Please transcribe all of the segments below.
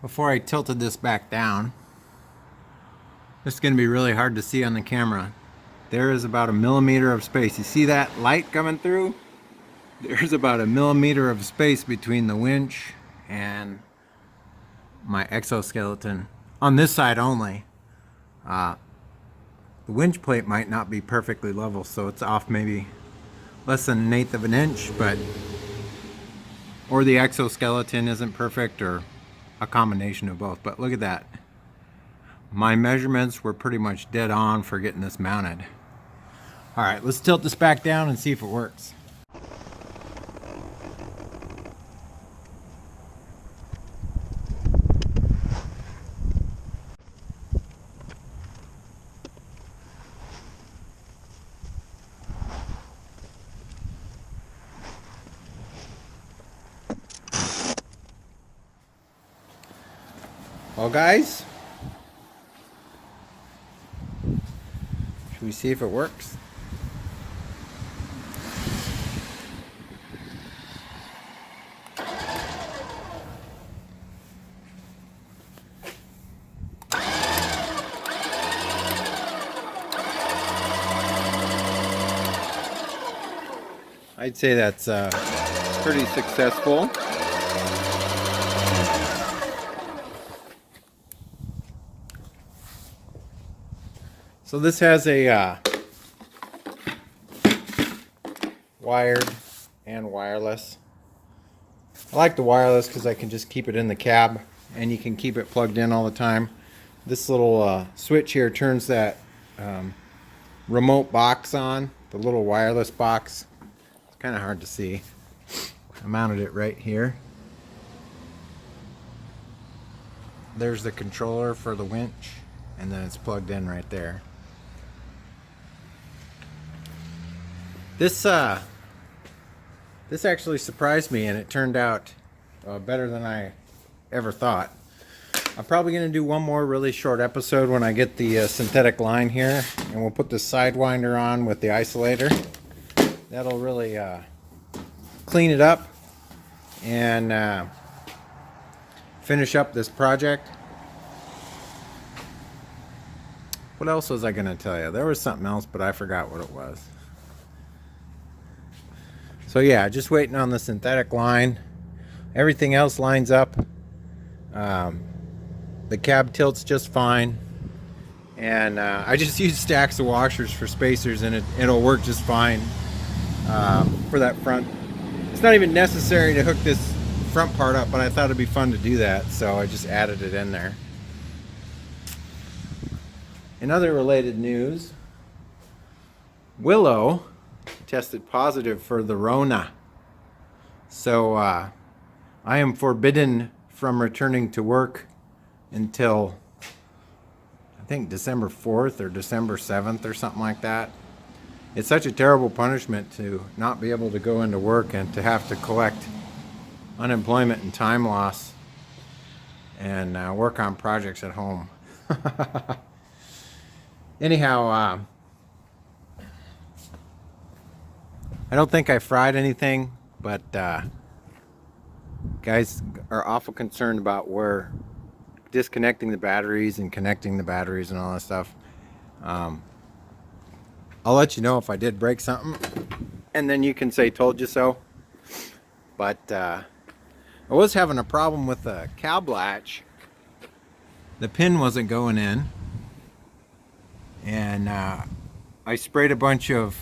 before I tilted this back down. This is going to be really hard to see on the camera. There is about a millimeter of space. You see that light coming through? There's about a millimeter of space between the winch and my exoskeleton. On this side only. The winch plate might not be perfectly level, so it's off maybe less than 1/8 of an inch, or the exoskeleton isn't perfect, or a combination of both. But look at that. My measurements were pretty much dead on for getting this mounted. All right, let's tilt this back down and see if it works. Well, guys, should we see if it works? I'd say that's pretty successful. So this has a wired and wireless. I like the wireless because I can just keep it in the cab and you can keep it plugged in all the time. This little switch here turns that remote box on, the little wireless box. It's kind of hard to see. I mounted it right here. There's the controller for the winch, and then it's plugged in right there. This actually surprised me, and it turned out better than I ever thought. I'm probably going to do one more really short episode when I get the synthetic line here, and we'll put the sidewinder on with the isolator. That'll really clean it up and finish up this project. What else was I going to tell you? There was something else, but I forgot what it was. So yeah, just waiting on the synthetic line. Everything else lines up. The cab tilts just fine. And I just use stacks of washers for spacers, and it'll work just fine for that front. It's not even necessary to hook this front part up, but I thought it'd be fun to do that, so I just added it in there. In other related news, Willow tested positive for the Rona. So I am forbidden from returning to work until I think December 4th or December 7th or something like that. It's such a terrible punishment to not be able to go into work and to have to collect unemployment and time loss and work on projects at home. Anyhow, I don't think I fried anything, but guys are awful concerned about where disconnecting the batteries and connecting the batteries and all that stuff. I'll let you know if I did break something, and then you can say told you so. But I was having a problem with the cab latch. The pin wasn't going in, and I sprayed a bunch of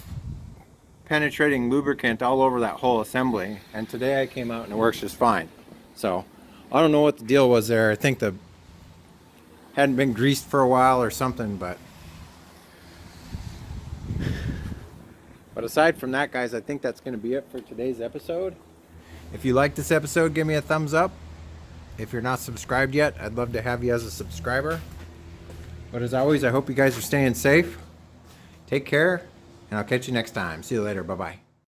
penetrating lubricant all over that whole assembly, and today I came out and it works just fine. So I don't know what the deal was there. I think the hadn't been greased for a while or something, but aside from that, guys, I think that's going to be it for today's episode. If you like this episode, give me a thumbs up. If you're not subscribed yet, I'd love to have you as a subscriber. But as always, I hope you guys are staying safe. Take care, and I'll catch you next time. See you later. Bye-bye.